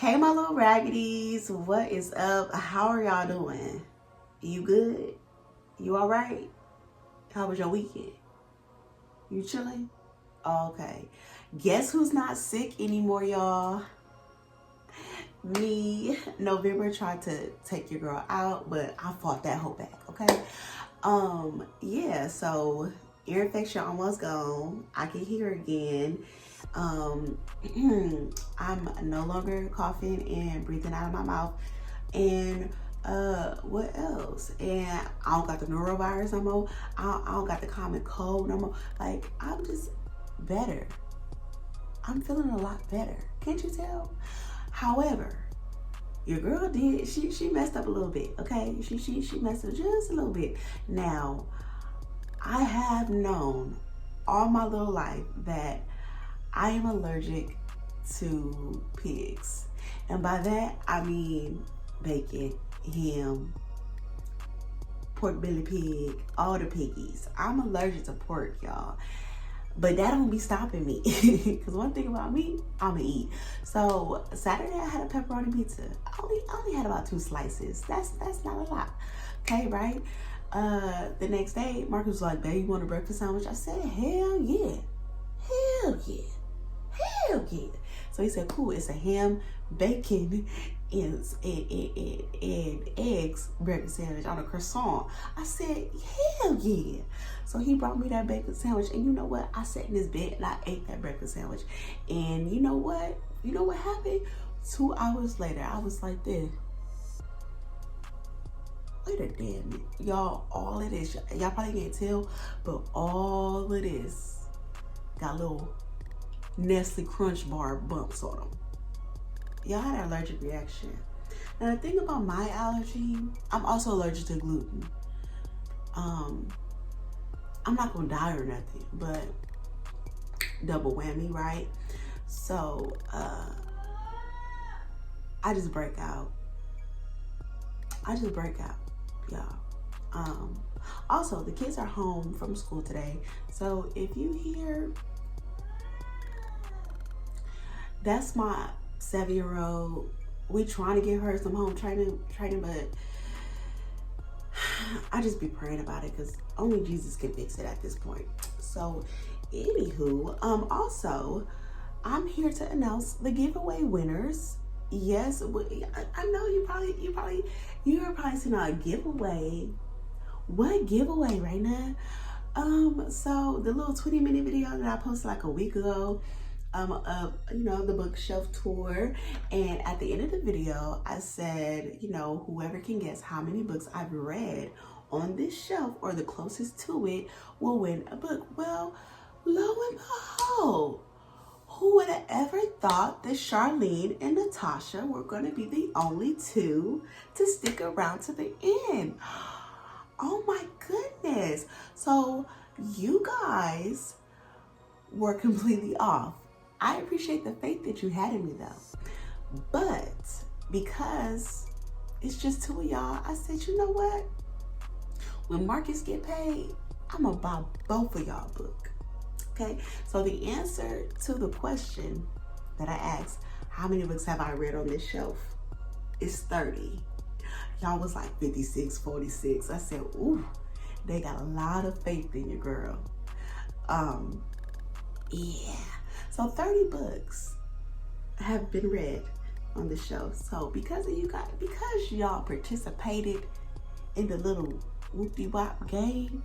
Hey my little raggedies, what is up? How are y'all doing? You good? You alright? How was your weekend? You chilling? Okay. Guess who's not sick anymore, y'all? Me. November tried to take your girl out, but I fought that hoe back, okay? Yeah, so ear infection almost gone. I can hear again. I'm no longer coughing and breathing out of my mouth. And what else? And I don't got the norovirus no more. I don't got the common cold no more. Like, I'm just better. I'm feeling a lot better. Can't you tell? However, your girl did, she messed up a little bit, okay? She messed up just a little bit. Now, I have known all my little life that I am allergic to pigs. And by that, I mean bacon, ham, pork belly pig, all the piggies. I'm allergic to pork, y'all. But that don't be stopping me. Because one thing about me, I'ma eat. So Saturday I had a pepperoni pizza. I only had about 2 slices. That's not a lot. Okay, right? The next day, Marcus was like, babe, you want a breakfast sandwich? I said, hell yeah. Hell yeah. Hell yeah. So he said, cool, it's a ham, bacon, and eggs breakfast sandwich on a croissant. I said, hell yeah. So he brought me that bacon sandwich, and you know what? I sat in this bed and I ate that breakfast sandwich. And you know what? You know what happened? 2 hours later, I was like this. Wait a damn minute. Y'all, all of this, y'all probably can't tell, but all of this got little Nestle Crunch Bar bumps on them. Y'all had an allergic reaction. Now the thing about my allergy, I'm also allergic to gluten. I'm not gonna die or nothing, but double whammy, right? So I just break out. Y'all. Also, the kids are home from school today, so if you hear, that's my 7-year-old. We trying to get her some home training, but I just be praying about it because only Jesus can fix it at this point. So, anywho, also, I'm here to announce the giveaway winners. Yes, I know you're probably seeing a giveaway. What giveaway right now? So the little 20-minute video that I posted like a week ago, of the bookshelf tour, and at the end of the video I said, whoever can guess how many books I've read on this shelf or the closest to it will win a book. Well, lo and behold, who would have ever thought that Charlene and Natasha were going to be the only two to stick around to the end? Oh my goodness. So you guys were completely off. I appreciate the faith that you had in me though. But because it's just 2 of y'all, I said, you know what? When Marcus get paid, I'm gonna buy both of y'all a book. Okay? So the answer to the question that I asked, how many books have I read on this shelf, is 30. Y'all was like 56, 46. I said, ooh, they got a lot of faith in your girl. Yeah. So 30 books have been read on the show. So because of you guys, because y'all participated in the little whoop-de-wop game,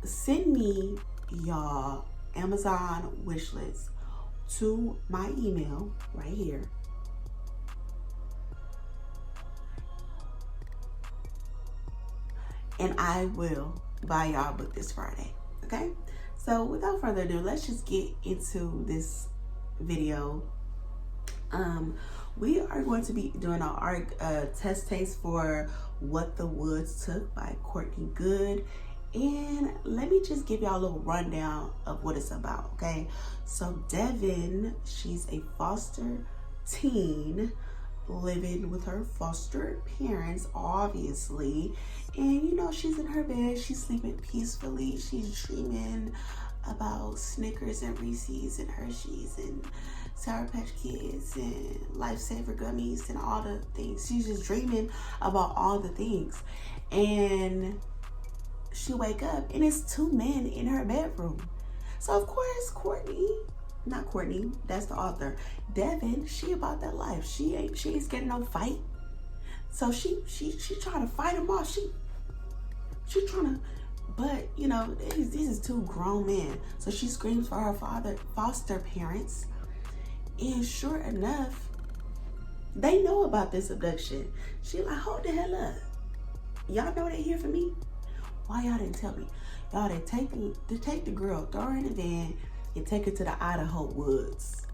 send me y'all Amazon wish list to my email right here. And I will buy y'all a book this Friday, okay? So without further ado, let's just get into this video. We are going to be doing our test taste for What the Woods Took by Courtney Good. And let me just give y'all a little rundown of what it's about, okay? So Devin, she's a foster teen living with her foster parents, obviously. And she's in her bed, she's sleeping peacefully, she's dreaming about Snickers and Reese's and Hershey's and Sour Patch Kids and Lifesaver Gummies and all the things. She's just dreaming about all the things. And she wake up and it's two men in her bedroom. So of course not Courtney, that's the author, Devin, she about that life. She ain't getting no fight. So she trying to fight him off. She trying to, but you know, these is two grown men. So she screams for her foster parents. And sure enough, they know about this abduction. She like, hold the hell up. Y'all know they here for me? Why y'all didn't tell me? Y'all didn't take the girl, throw her in the van, and take her to the Idaho woods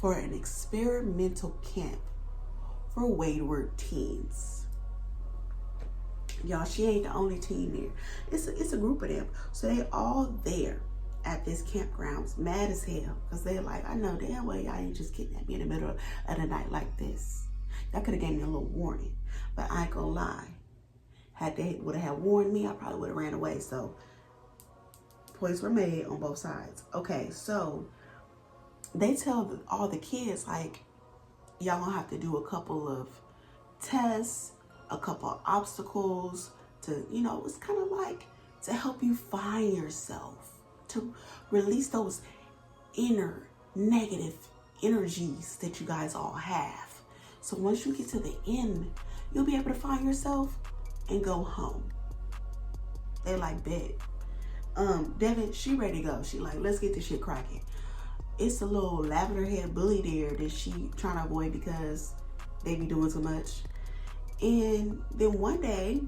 for an experimental camp for wayward teens. Y'all, she ain't the only teen there. It's a group of them. So they all there at this campground, mad as hell, because they're like, I know damn well y'all ain't just kidnap me in the middle of the night like this. Y'all could have gave me a little warning, but I ain't gonna lie. Had they would have warned me, I probably would have ran away. So points were made on both sides. Okay, so they tell all the kids, like, y'all gonna have to do a couple of tests, a couple of obstacles to, you know, it's kind of like to help you find yourself, to release those inner negative energies that you guys all have. So once you get to the end, you'll be able to find yourself and go home. They like, bet. Devin, she ready to go. She like, let's get this shit cracking. It's a little lavender head bully there that she trying to avoid because they be doing too much. And then one day,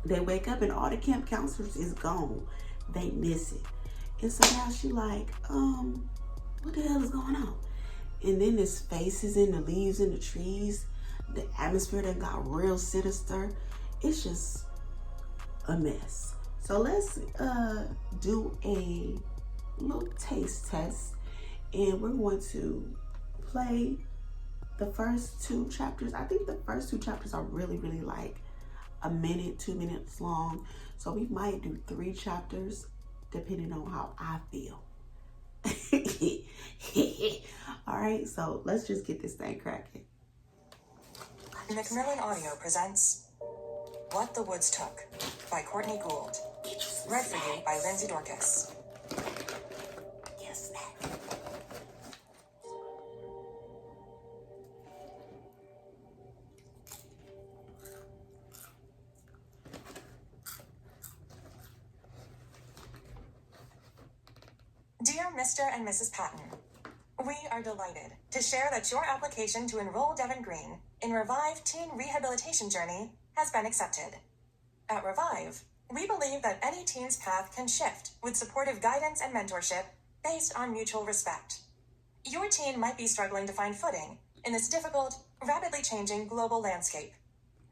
they wake up and all the camp counselors is gone. They miss it. And so now she like, what the hell is going on? And then there's faces in the leaves in the trees. The atmosphere that got real sinister. It's just a mess. So let's do a little taste test. And we're going to play the first two chapters. I think the first two chapters are really, really like a minute, 2 minutes long. So we might do 3 chapters depending on how I feel. All right, so let's just get this thing cracking. Macmillan Audio presents What the Woods Took by Courtney Gould. Read for you by Lindsay Dorcas. Yes, Dear Mr. and Mrs. Patton, we are delighted to share that your application to enroll Devin Green in Revive Teen Rehabilitation Journey has been accepted. At Revive, we believe that any teen's path can shift with supportive guidance and mentorship based on mutual respect. Your teen might be struggling to find footing in this difficult, rapidly changing global landscape.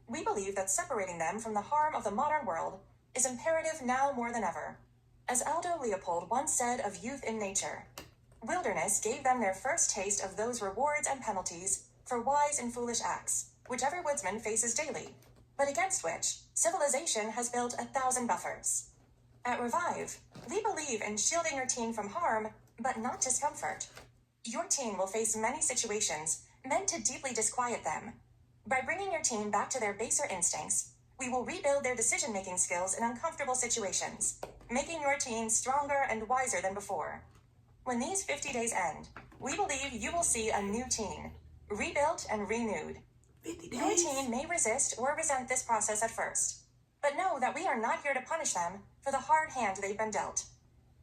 We believe that separating them from the harm of the modern world is imperative now more than ever. As Aldo Leopold once said of youth in nature, wilderness gave them their first taste of those rewards and penalties for wise and foolish acts, which every woodsman faces daily, but against which civilization has built 1,000 buffers. At Revive, we believe in shielding your teen from harm, but not discomfort. Your teen will face many situations meant to deeply disquiet them. By bringing your teen back to their baser instincts, we will rebuild their decision-making skills in uncomfortable situations, making your teen stronger and wiser than before. When these 50 days end, we believe you will see a new teen, rebuilt and renewed. 50 days. Your teen may resist or resent this process at first, but know that we are not here to punish them for the hard hand they've been dealt.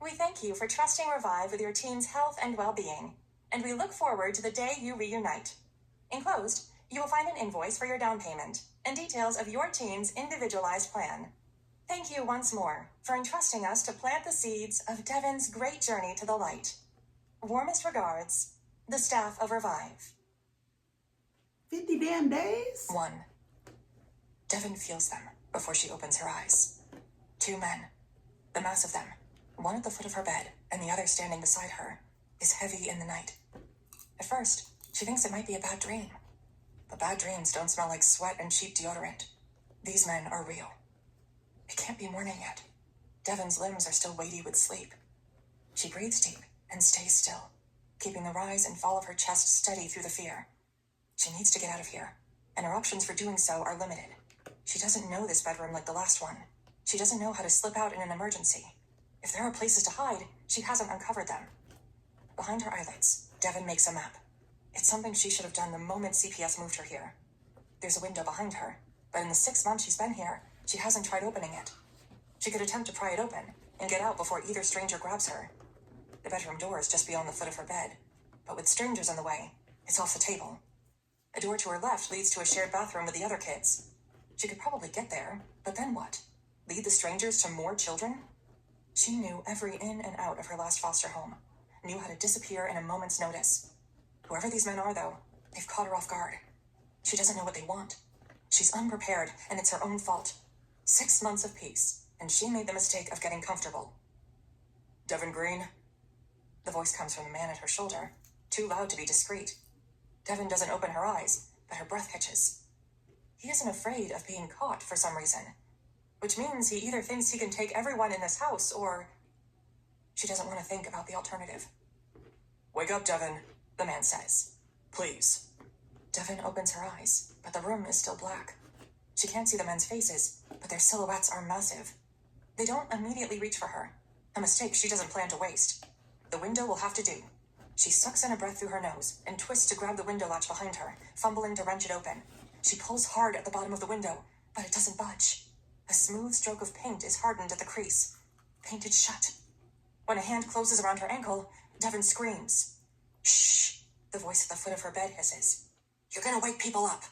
We thank you for trusting Revive with your teen's health and well-being, and we look forward to the day you reunite. Enclosed, you will find an invoice for your down payment and details of your teen's individualized plan. Thank you once more for entrusting us to plant the seeds of Devin's great journey to the light. Warmest regards, the staff of Revive. 50 damn days? 1. Devin feels them before she opens her eyes. 2 men, the mass of them, one at the foot of her bed and the other standing beside her, is heavy in the night. At first, she thinks it might be a bad dream. But bad dreams don't smell like sweat and cheap deodorant. These men are real. It can't be morning yet. Devin's limbs are still weighty with sleep. She breathes deep and stays still, keeping the rise and fall of her chest steady through the fear. She needs to get out of here, and her options for doing so are limited. She doesn't know this bedroom like the last one. She doesn't know how to slip out in an emergency. If there are places to hide, she hasn't uncovered them. Behind her eyelids, Devin makes a map. It's something she should have done the moment CPS moved her here. There's a window behind her, but in the 6 months she's been here, she hasn't tried opening it. She could attempt to pry it open and get out before either stranger grabs her. The bedroom door is just beyond the foot of her bed, but with strangers in the way, it's off the table. A door to her left leads to a shared bathroom with the other kids. She could probably get there, but then what? Lead the strangers to more children? She knew every in and out of her last foster home, knew how to disappear in a moment's notice. Whoever these men are, though, they've caught her off guard. She doesn't know what they want. She's unprepared, and it's her own fault. 6 months of peace, and she made the mistake of getting comfortable. Devin Green? The voice comes from the man at her shoulder, too loud to be discreet. Devin doesn't open her eyes, but her breath hitches. He isn't afraid of being caught for some reason, which means he either thinks he can take everyone in this house, or she doesn't want to think about the alternative. Wake up, Devin, the man says. Please. Devin opens her eyes, but the room is still black. She can't see the men's faces, but their silhouettes are massive. They don't immediately reach for her, a mistake she doesn't plan to waste. The window will have to do. She sucks in a breath through her nose and twists to grab the window latch behind her, fumbling to wrench it open. She pulls hard at the bottom of the window, but it doesn't budge. A smooth stroke of paint is hardened at the crease, painted shut. When a hand closes around her ankle, Devin screams. Shh, the voice at the foot of her bed hisses. You're gonna wake people up.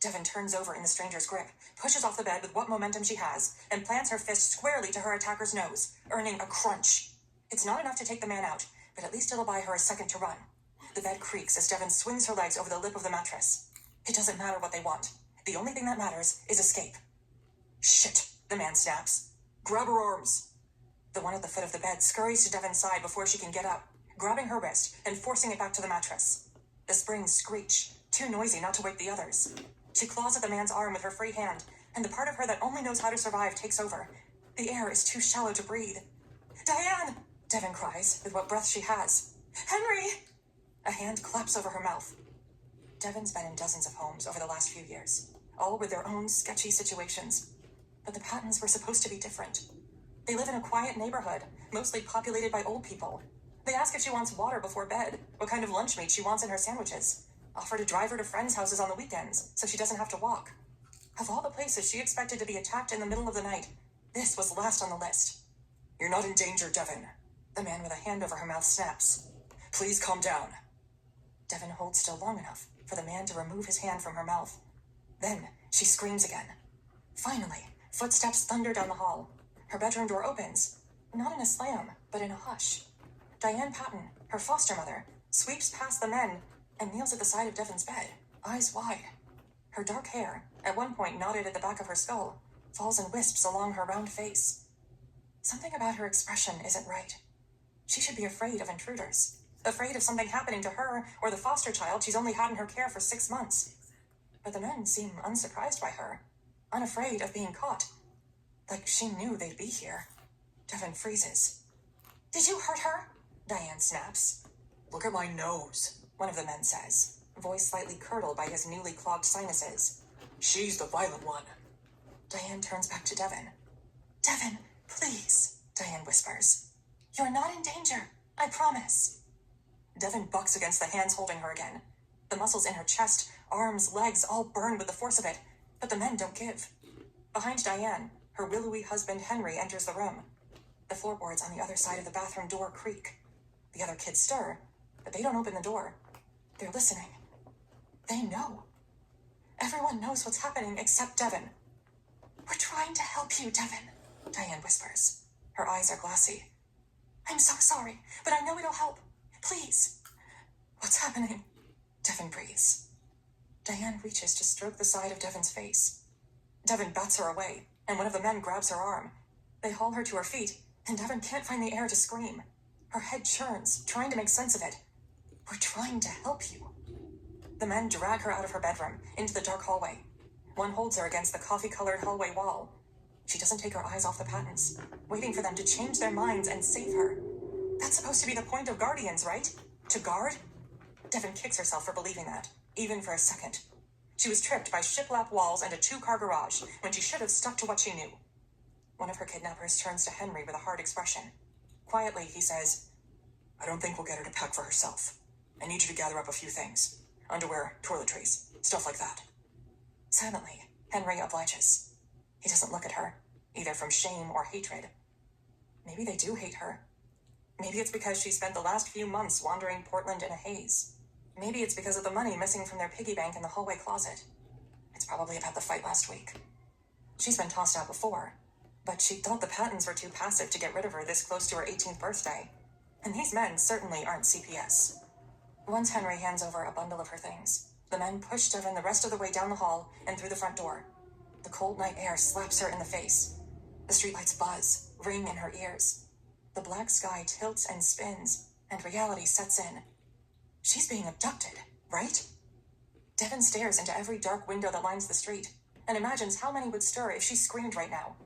Devin turns over in the stranger's grip, pushes off the bed with what momentum she has, and plants her fist squarely to her attacker's nose, earning a crunch. It's not enough to take the man out, but at least it'll buy her a second to run. The bed creaks as Devin swings her legs over the lip of the mattress. It doesn't matter what they want. The only thing that matters is escape. Shit, the man snaps. Grab her arms. The one at the foot of the bed scurries to Devin's side before she can get up, grabbing her wrist and forcing it back to the mattress. The springs screech, too noisy not to wake the others. She claws at the man's arm with her free hand, and the part of her that only knows how to survive takes over. The air is too shallow to breathe. Diane! Devin cries, with what breath she has. Henry! A hand claps over her mouth. Devin's been in dozens of homes over the last few years, all with their own sketchy situations. But the Pattons were supposed to be different. They live in a quiet neighborhood, mostly populated by old people. They ask if she wants water before bed, what kind of lunch meat she wants in her sandwiches, offer to drive her to friends' houses on the weekends so she doesn't have to walk. Of all the places she expected to be attacked in the middle of the night, this was last on the list. You're not in danger, Devin. The man with a hand over her mouth snaps. Please calm down. Devin holds still long enough for the man to remove his hand from her mouth. Then she screams again. Finally, footsteps thunder down the hall. Her bedroom door opens, not in a slam, but in a hush. Diane Patton, her foster mother, sweeps past the men and kneels at the side of Devin's bed, eyes wide. Her dark hair, at one point knotted at the back of her skull, falls in wisps along her round face. Something about her expression isn't right. She should be afraid of intruders, afraid of something happening to her or the foster child she's only had in her care for 6 months. But the men seem unsurprised by her, unafraid of being caught. Like she knew they'd be here. Devin freezes. Did you hurt her? Diane snaps. Look at my nose, one of the men says, voice slightly curdled by his newly clogged sinuses. She's the violent one. Diane turns back to Devin. Devin, please, Diane whispers. You're not in danger, I promise. Devin bucks against the hands holding her again. The muscles in her chest, arms, legs all burn with the force of it, but the men don't give. Behind Diane, her willowy husband Henry enters the room. The floorboards on the other side of the bathroom door creak. The other kids stir, but they don't open the door. They're listening. They know. Everyone knows what's happening except Devin. We're trying to help you, Devin, Diane whispers. Her eyes are glassy. I'm so sorry, but I know it'll help. Please. What's happening? Devin breathes. Diane reaches to stroke the side of Devin's face. Devin bats her away, and one of the men grabs her arm. They haul her to her feet, and Devin can't find the air to scream. Her head churns, trying to make sense of it. We're trying to help you. The men drag her out of her bedroom, into the dark hallway. One holds her against the coffee-colored hallway wall. She doesn't take her eyes off the Pattons, waiting for them to change their minds and save her. That's supposed to be the point of Guardians, right? To guard? Devin kicks herself for believing that, even for a second. She was tripped by shiplap walls and a 2-car garage when she should have stuck to what she knew. One of her kidnappers turns to Henry with a hard expression. Quietly, he says, "I don't think we'll get her to pack for herself. I need you to gather up a few things. Underwear, toiletries, stuff like that." Silently, Henry obliges. He doesn't look at her, either from shame or hatred. Maybe they do hate her. Maybe it's because she spent the last few months wandering Portland in a haze. Maybe it's because of the money missing from their piggy bank in the hallway closet. It's probably about the fight last week. She's been tossed out before, but she thought the Pattons were too passive to get rid of her this close to her 18th birthday. And these men certainly aren't CPS. Once Henry hands over a bundle of her things, the men push Devin the rest of the way down the hall and through the front door. The cold night air slaps her in the face. The streetlights buzz, ring in her ears. The black sky tilts and spins, and reality sets in. She's being abducted, right? Devin stares into every dark window that lines the street and imagines how many would stir if she screamed right now.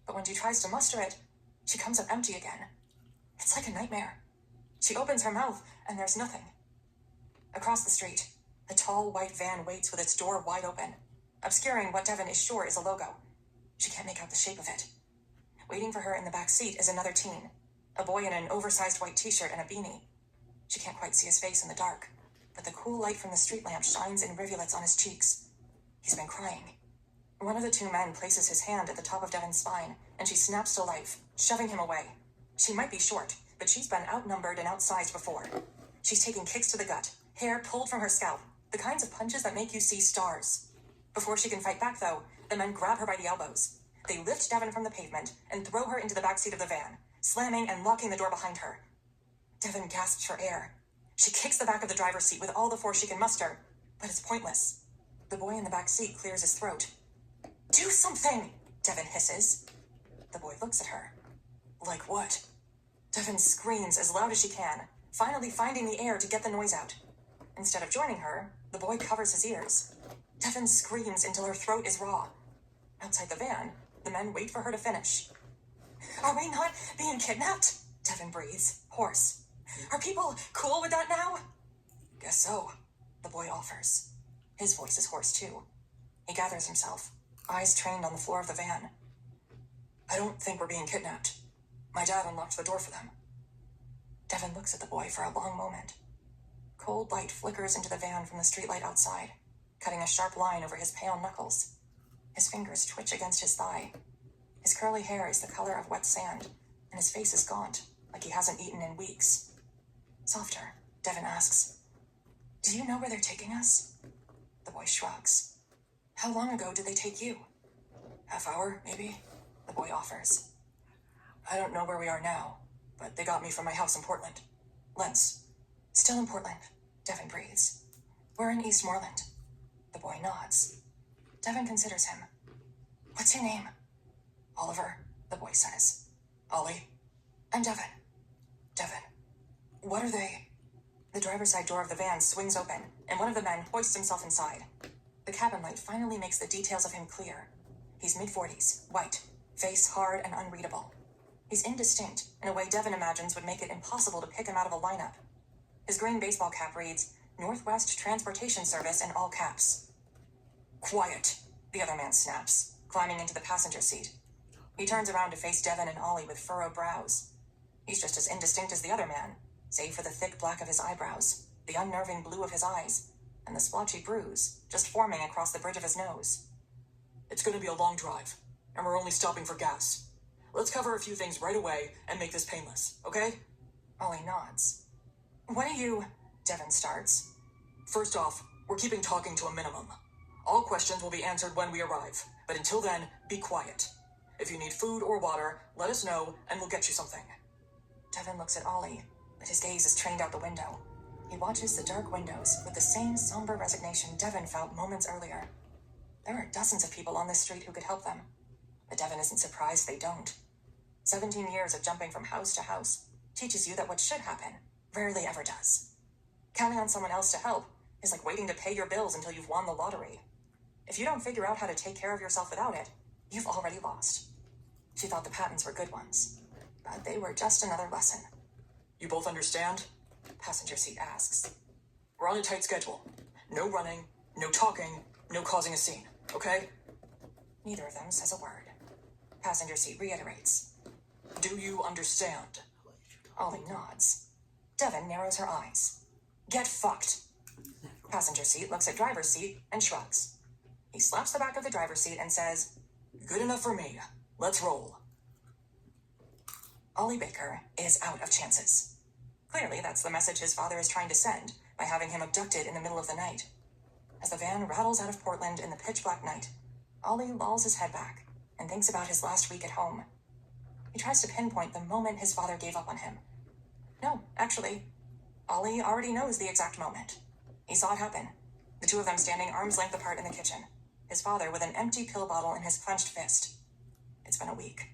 But when she tries to muster it, she comes up empty again. It's like a nightmare. She opens her mouth, and there's nothing. Across the street, a tall white van waits with its door wide open, obscuring what Devin is sure is a logo. She can't make out the shape of it. Waiting for her in the back seat is another teen, a boy in an oversized white t-shirt and a beanie. She can't quite see his face in the dark, but the cool light from the street lamp shines in rivulets on his cheeks. He's been crying. One of the 2 men places his hand at the top of Devin's spine, and she snaps to life, shoving him away. She might be short, but she's been outnumbered and outsized before. She's taking kicks to the gut, hair pulled from her scalp, the kinds of punches that make you see stars. Before she can fight back, though, the men grab her by the elbows. They lift Devin from the pavement and throw her into the backseat of the van, slamming and locking the door behind her. Devin gasps for air. She kicks the back of the driver's seat with all the force she can muster, but it's pointless. The boy in the back seat clears his throat. "Do something!" Devin hisses. The boy looks at her. "Like what?" Devin screams as loud as she can, finally finding the air to get the noise out. Instead of joining her, the boy covers his ears. Devin screams until her throat is raw. Outside the van, the men wait for her to finish. "Are we not being kidnapped?" Devin breathes, hoarse. "Are people cool with that now?" "Guess so," the boy offers. His voice is hoarse too. He gathers himself, eyes trained on the floor of the van. "I don't think we're being kidnapped. My dad unlocked the door for them." Devin looks at the boy for a long moment. Cold light flickers into the van from the streetlight outside, cutting a sharp line over his pale knuckles. His fingers twitch against his thigh. His curly hair is the color of wet sand, and his face is gaunt, like he hasn't eaten in weeks. Softer, Devin asks, "Do you know where they're taking us?" The boy shrugs. "How long ago did they take you?" "Half hour, maybe," the boy offers. "I don't know where we are now, but they got me from my house in Portland. Lens." "Still in Portland," Devin breathes. "We're in Eastmoreland." The boy nods. Devin considers him. "What's your name?" "Oliver," the boy says. "Ollie." "I'm Devin." "Devin. What are they?" The driver's side door of the van swings open, and one of the men hoists himself inside. The cabin light finally makes the details of him clear. He's mid-40s, white, face hard and unreadable. He's indistinct in a way Devin imagines would make it impossible to pick him out of a lineup. His green baseball cap reads, "Northwest Transportation Service" in all caps. "Quiet," the other man snaps, climbing into the passenger seat. He turns around to face Devin and Ollie with furrowed brows. He's just as indistinct as the other man, save for the thick black of his eyebrows, the unnerving blue of his eyes, and the splotchy bruise just forming across the bridge of his nose. "It's going to be a long drive, and we're only stopping for gas. Let's cover a few things right away and make this painless, okay?" Ollie nods. "What are you—" Devin starts. "First off, we're keeping talking to a minimum. All questions will be answered when we arrive, but until then, be quiet. If you need food or water, let us know and we'll get you something." Devin looks at Ollie, but his gaze is trained out the window. He watches the dark windows with the same somber resignation Devin felt moments earlier. There are dozens of people on this street who could help them, but Devin isn't surprised they don't. 17 years of jumping from house to house teaches you that what should happen rarely ever does. Counting on someone else to help is like waiting to pay your bills until you've won the lottery. If you don't figure out how to take care of yourself without it, you've already lost. She thought the Pattons were good ones, but they were just another lesson. "You both understand?" Passenger seat asks. We're on a tight schedule. No running, no talking, no causing a scene, okay? Neither of them says a word. Passenger seat reiterates. Do you understand? Ollie nods. Devon narrows her eyes. Get fucked. Passenger seat looks at driver's seat and shrugs. He slaps the back of the driver's seat and says, Good enough for me. Let's roll. Ollie Baker is out of chances. Clearly, that's the message his father is trying to send by having him abducted in the middle of the night. As the van rattles out of Portland in the pitch-black night, Ollie lolls his head back and thinks about his last week at home. He tries to pinpoint the moment his father gave up on him. No, actually, Ollie already knows the exact moment. He saw it happen. The two of them standing arm's length apart in the kitchen, his father with an empty pill bottle in his clenched fist. It's been a week,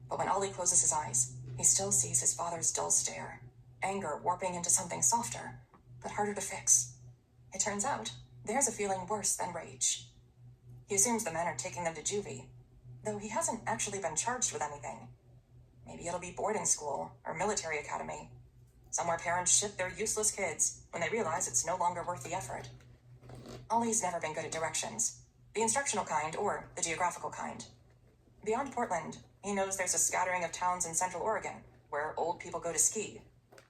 but when Ollie closes his eyes, he still sees his father's dull stare, anger warping into something softer, but harder to fix. It turns out, there's a feeling worse than rage. He assumes the men are taking them to juvie, though he hasn't actually been charged with anything. Maybe it'll be boarding school or military academy, somewhere parents ship their useless kids when they realize it's no longer worth the effort. Ollie's never been good at directions, the instructional kind or the geographical kind. Beyond Portland, he knows there's a scattering of towns in Central Oregon where old people go to ski.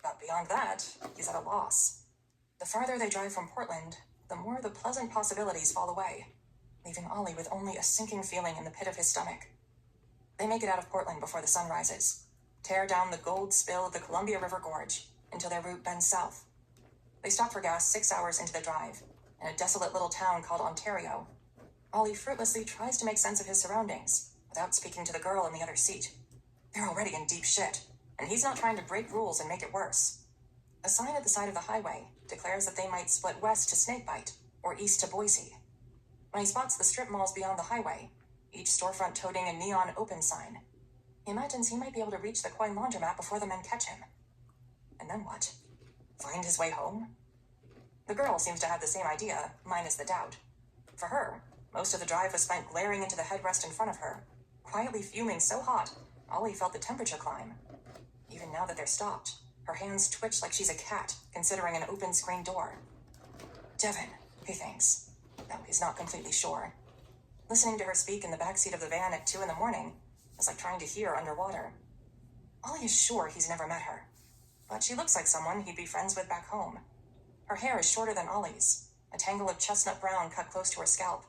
But beyond that, he's at a loss. The farther they drive from Portland, the more the pleasant possibilities fall away, leaving Ollie with only a sinking feeling in the pit of his stomach. They make it out of Portland before the sun rises, tear down the gold spill of the Columbia River Gorge until their route bends south. They stop for gas 6 hours into the drive, in a desolate little town called Ontario. Ollie fruitlessly tries to make sense of his surroundings without speaking to the girl in the other seat. They're already in deep shit, and he's not trying to break rules and make it worse. A sign at the side of the highway declares that they might split west to Snakebite or east to Boise. When he spots the strip malls beyond the highway, each storefront toting a neon open sign, he imagines he might be able to reach the coin laundromat before the men catch him. And then what? Find his way home? The girl seems to have the same idea, minus the doubt. For her, most of the drive was spent glaring into the headrest in front of her, quietly fuming so hot, Ollie felt the temperature climb. Even now that they're stopped, her hands twitch like she's a cat, considering an open screen door. Devon, he thinks, though he's not completely sure. Listening to her speak in the backseat of the van at 2 a.m. is like trying to hear underwater. Ollie is sure he's never met her, but she looks like someone he'd be friends with back home. Her hair is shorter than Ollie's, a tangle of chestnut brown cut close to her scalp.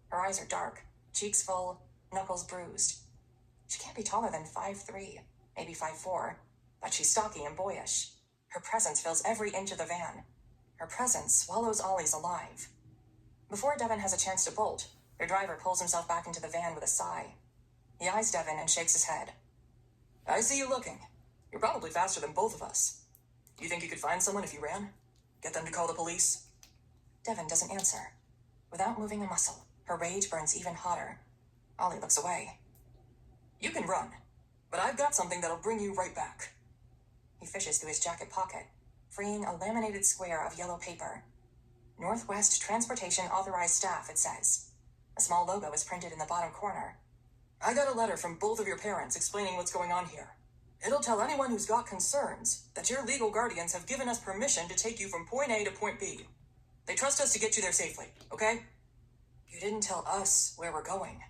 Her eyes are dark, cheeks full, knuckles bruised. She can't be taller than 5'3", maybe 5'4", but she's stocky and boyish. Her presence fills every inch of the van. Her presence swallows Ollie's alive. Before Devon has a chance to bolt, their driver pulls himself back into the van with a sigh. He eyes Devon and shakes his head. I see you looking. You're probably faster than both of us. Do you think you could find someone if you ran? Get them to call the police? Devon doesn't answer. Without moving a muscle, her rage burns even hotter. Ollie looks away. You can run, but I've got something that'll bring you right back. He fishes through his jacket pocket, freeing a laminated square of yellow paper. Northwest Transportation Authorized Staff, it says. A small logo is printed in the bottom corner. I got a letter from both of your parents explaining what's going on here. It'll tell anyone who's got concerns that your legal guardians have given us permission to take you from point A to point B. They trust us to get you there safely, okay? You didn't tell us where we're going,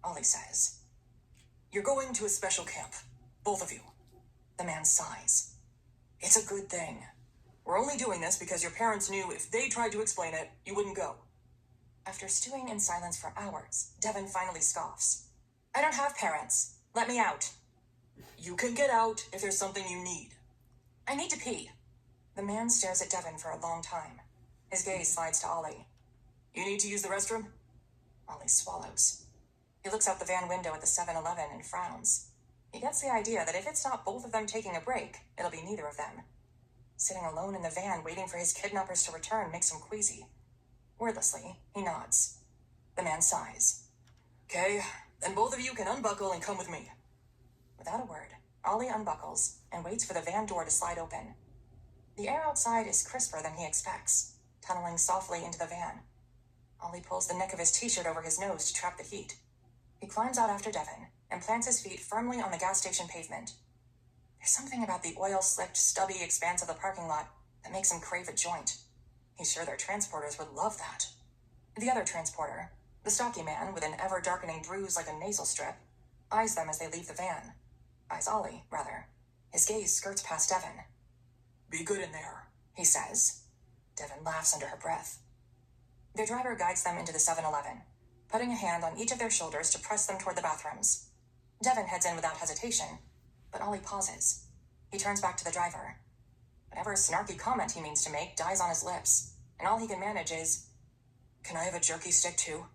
Ollie says. You're going to a special camp, both of you. The man sighs. It's a good thing. We're only doing this because your parents knew if they tried to explain it, you wouldn't go. After stewing in silence for hours, Devon finally scoffs. I don't have parents. Let me out. You can get out if there's something you need. I need to pee. The man stares at Devon for a long time. His gaze slides to Ollie. You need to use the restroom? Ollie swallows. He looks out the van window at the 7-Eleven and frowns. He gets the idea that if it's not both of them taking a break, it'll be neither of them. Sitting alone in the van waiting for his kidnappers to return makes him queasy. Wordlessly, he nods. The man sighs. Okay, then both of you can unbuckle and come with me. Without a word, Ollie unbuckles and waits for the van door to slide open. The air outside is crisper than he expects, tunneling softly into the van. Ollie pulls the neck of his t-shirt over his nose to trap the heat. He climbs out after Devon and plants his feet firmly on the gas station pavement. There's something about the oil-slicked, stubby expanse of the parking lot that makes him crave a joint. He's sure their transporters would love that. The other transporter, the stocky man with an ever-darkening bruise like a nasal strip, eyes them as they leave the van. Eyes Ollie, rather. His gaze skirts past Devon. "Be good in there," he says. Devon laughs under her breath. Their driver guides them into the 7-Eleven, putting a hand on each of their shoulders to press them toward the bathrooms. Devon heads in without hesitation, but Ollie pauses. He turns back to the driver. Whatever snarky comment he means to make dies on his lips, and all he can manage is, "Can I have a jerky stick too?"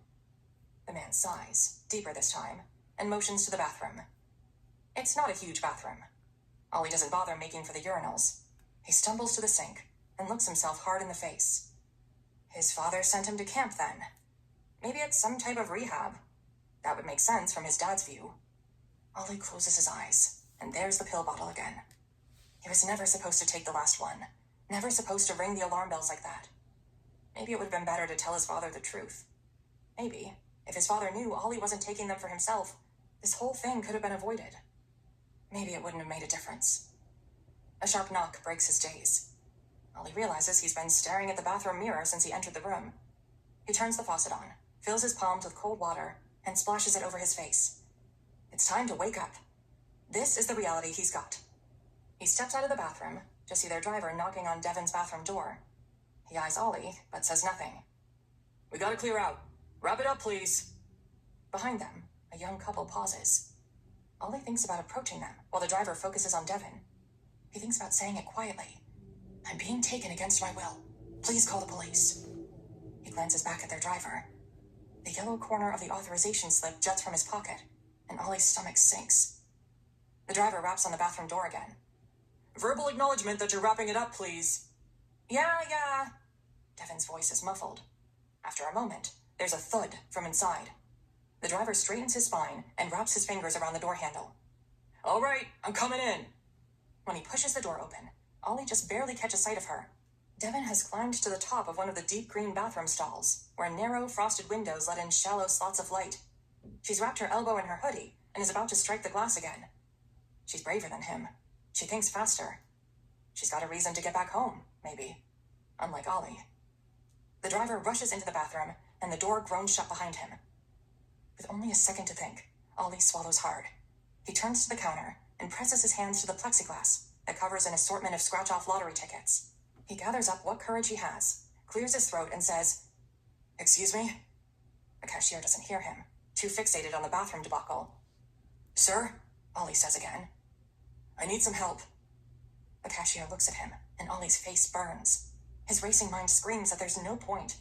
The man sighs, deeper this time, and motions to the bathroom. It's not a huge bathroom. Ollie doesn't bother making for the urinals. He stumbles to the sink and looks himself hard in the face. His father sent him to camp then. Maybe it's some type of rehab. That would make sense from his dad's view. Ollie closes his eyes, and there's the pill bottle again. He was never supposed to take the last one. Never supposed to ring the alarm bells like that. Maybe it would have been better to tell his father the truth. Maybe, if his father knew Ollie wasn't taking them for himself, this whole thing could have been avoided. Maybe it wouldn't have made a difference. A sharp knock breaks his daze. Ollie realizes he's been staring at the bathroom mirror since he entered the room. He turns the faucet on, fills his palms with cold water, and splashes it over his face. It's time to wake up. This is the reality he's got. He steps out of the bathroom to see their driver knocking on Devon's bathroom door. He eyes Ollie, but says nothing. "We gotta clear out. Wrap it up, please." Behind them, a young couple pauses. Ollie thinks about approaching them while the driver focuses on Devon. He thinks about saying it quietly. "I'm being taken against my will. Please call the police." He glances back at their driver. The yellow corner of the authorization slip juts from his pocket, and Ollie's stomach sinks. The driver raps on the bathroom door again. "Verbal acknowledgement that you're wrapping it up, please." Yeah. Devon's voice is muffled. After a moment, there's a thud from inside. The driver straightens his spine and wraps his fingers around the door handle. "All right, I'm coming in." When he pushes the door open, Ollie just barely catches sight of her. Devon has climbed to the top of one of the deep green bathroom stalls, where narrow, frosted windows let in shallow slots of light. She's wrapped her elbow in her hoodie and is about to strike the glass again. She's braver than him. She thinks faster. She's got a reason to get back home, maybe. Unlike Ollie. The driver rushes into the bathroom, and the door groans shut behind him. With only a second to think, Ollie swallows hard. He turns to the counter and presses his hands to the plexiglass that covers an assortment of scratch-off lottery tickets. He gathers up what courage he has, clears his throat, and says, "Excuse me?" The cashier doesn't hear him, too fixated on the bathroom debacle. "Sir?" Ollie says again. "I need some help." The cashier looks at him, and Ollie's face burns. His racing mind screams that there's no point.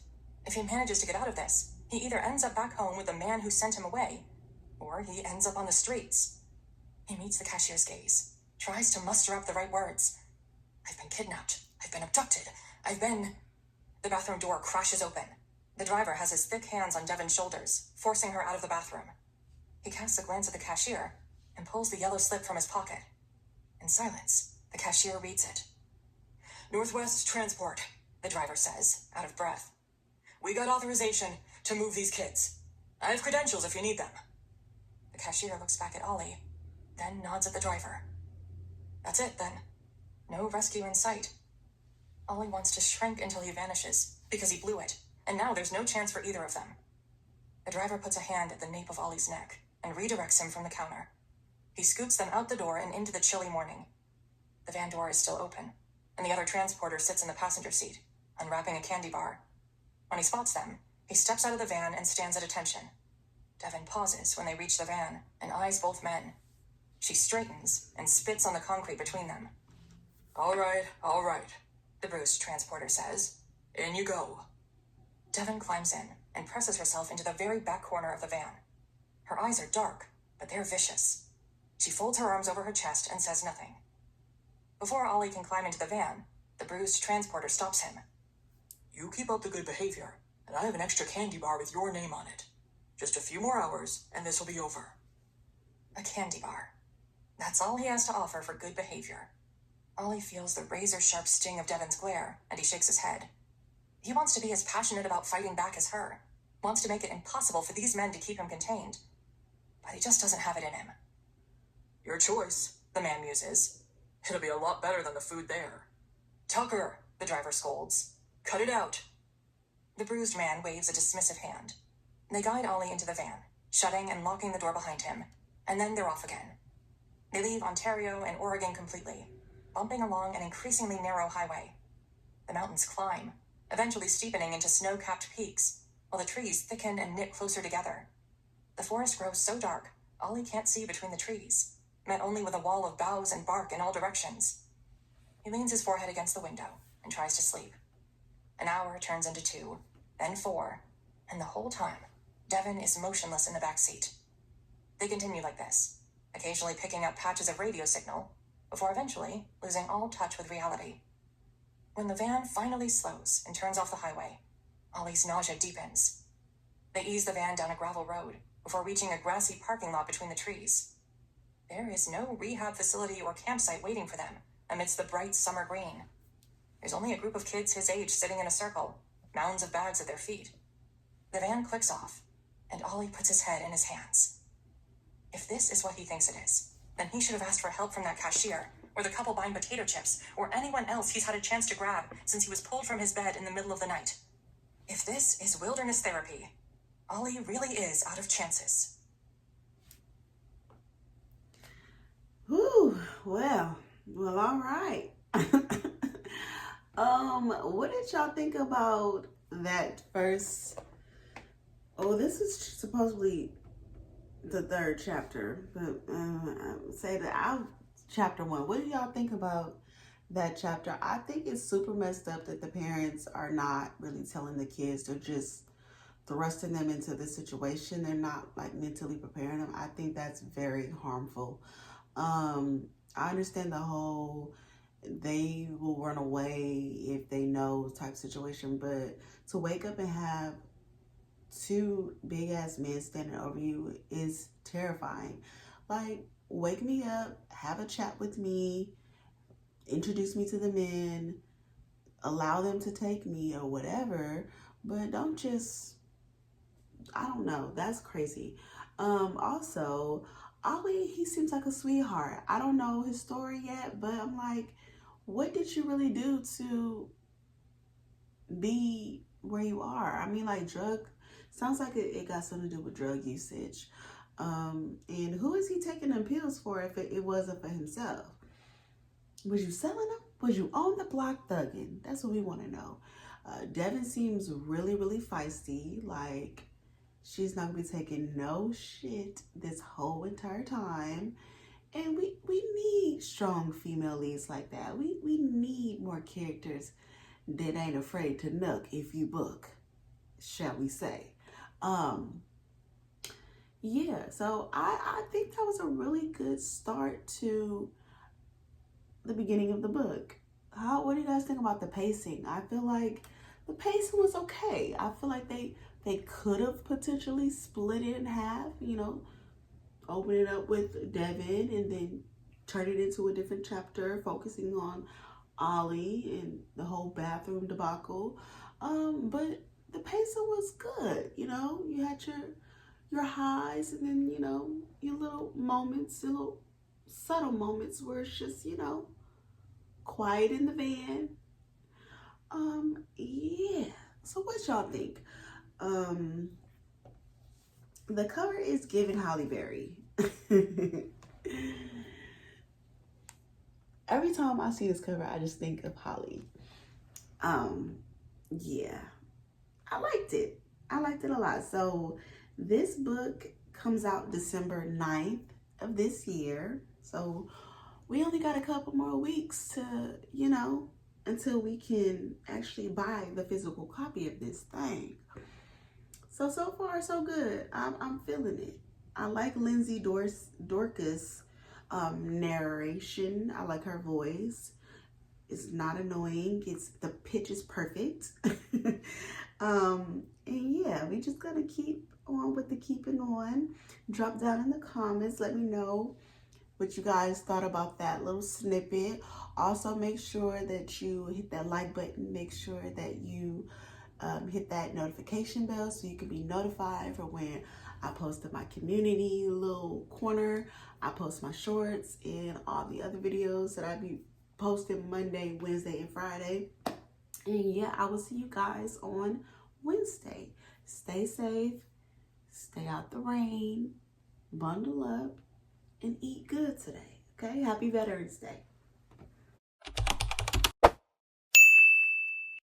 If he manages to get out of this, he either ends up back home with the man who sent him away, or he ends up on the streets. He meets the cashier's gaze, tries to muster up the right words. "I've been kidnapped. I've been abducted. The bathroom door crashes open. The driver has his thick hands on Devon's shoulders, forcing her out of the bathroom. He casts a glance at the cashier and pulls the yellow slip from his pocket. In silence, the cashier reads it. "Northwest Transport," the driver says, out of breath. "We got authorization to move these kids. I have credentials if you need them." The cashier looks back at Ollie, then nods at the driver. That's it, then. No rescue in sight. Ollie wants to shrink until he vanishes, because he blew it, and now there's no chance for either of them. The driver puts a hand at the nape of Ollie's neck and redirects him from the counter. He scoots them out the door and into the chilly morning. The van door is still open, and the other transporter sits in the passenger seat, unwrapping a candy bar. When he spots them, he steps out of the van and stands at attention. Devon pauses when they reach the van and eyes both men. She straightens and spits on the concrete between them. All right, the bruised transporter says. "In you go." Devon climbs in and presses herself into the very back corner of the van. Her eyes are dark, but they're vicious. She folds her arms over her chest and says nothing. Before Ollie can climb into the van, the bruised transporter stops him. "You keep up the good behavior, and I have an extra candy bar with your name on it. Just a few more hours, and this will be over." A candy bar. That's all he has to offer for good behavior. Ollie feels the razor-sharp sting of Devon's glare, and he shakes his head. He wants to be as passionate about fighting back as her, wants to make it impossible for these men to keep him contained. But he just doesn't have it in him. "Your choice," the man muses. "It'll be a lot better than the food there." "Tucker," the driver scolds. Cut it out. The bruised man waves a dismissive hand. They guide Ollie into the van, shutting and locking the door behind him, and then they're off again. They leave Ontario and Oregon completely, bumping along an increasingly narrow highway. The mountains climb, eventually steepening into snow-capped peaks, while the trees thicken and knit closer together. The forest grows so dark, Ollie can't see between the trees, met only with a wall of boughs and bark in all directions. He leans his forehead against the window and tries to sleep. An hour turns into 2, then 4, and the whole time, Devin is motionless in the back seat. They continue like this, occasionally picking up patches of radio signal, before eventually losing all touch with reality. When the van finally slows and turns off the highway, Ollie's nausea deepens. They ease the van down a gravel road before reaching a grassy parking lot between the trees. There is no rehab facility or campsite waiting for them amidst the bright summer green. There's only a group of kids his age sitting in a circle, mounds of bags at their feet. The van clicks off, and Ollie puts his head in his hands. If this is what he thinks it is, then he should have asked for help from that cashier, or the couple buying potato chips, or anyone else he's had a chance to grab since he was pulled from his bed in the middle of the night. If this is wilderness therapy, Ollie really is out of chances. Whew, well, all right. What did y'all think about that first? Oh, this is supposedly the 3rd chapter, but say that chapter 1. What do y'all think about that chapter? I think it's super messed up that the parents are not really telling the kids. They're just thrusting them into the situation. They're not like mentally preparing them. I think that's very harmful. I understand the whole they will run away if they know type situation, but to wake up and have 2 big ass men standing over you is terrifying. Like, wake me up, have a chat with me, introduce me to the men, allow them to take me or whatever, but don't just, I don't know, that's crazy. Also, Ollie, he seems like a sweetheart. I don't know his story yet, but I'm like, what did you really do to be where you are? I mean, like, sounds like it got something to do with drug usage. And who is he taking them pills for if it wasn't for himself? Was you selling them? Was you on the block thugging? That's what we want to know. Devin seems really, really feisty. Like, she's not going to be taking no shit this whole entire time. And we need strong female leads like that. We need more characters that ain't afraid to nuck if you book, shall we say. Yeah, so I think that was a really good start to the beginning of the book. What do you guys think about the pacing? I feel like the pacing was okay. I feel like they could have potentially split it in half, open it up with Devin and then turn it into a different chapter focusing on Ollie and the whole bathroom debacle. But the pacing was good. You had your highs and then, your little moments, your little subtle moments where it's just, quiet in the van. Yeah. So what y'all think? The cover is giving Halle Berry. Every time I see this cover, I just think of Holly. Yeah. I liked it. I liked it a lot. So this book comes out December 9th of this year. So we only got a couple more weeks to, until we can actually buy the physical copy of this thing. So far, so good. I'm feeling it. I like Lindsay Dorcas' narration. I like her voice. It's not annoying. The pitch is perfect. And yeah, we just gotta keep on with the keeping on. Drop down in the comments. Let me know what you guys thought about that little snippet. Also, make sure that you hit that like button. Make sure that you hit that notification bell so you can be notified for when I post in my community little corner. I post my shorts and all the other videos that I be posting Monday, Wednesday, and Friday. And yeah, I will see you guys on Wednesday. Stay safe, stay out the rain, bundle up, and eat good today. Okay? Happy Veterans Day.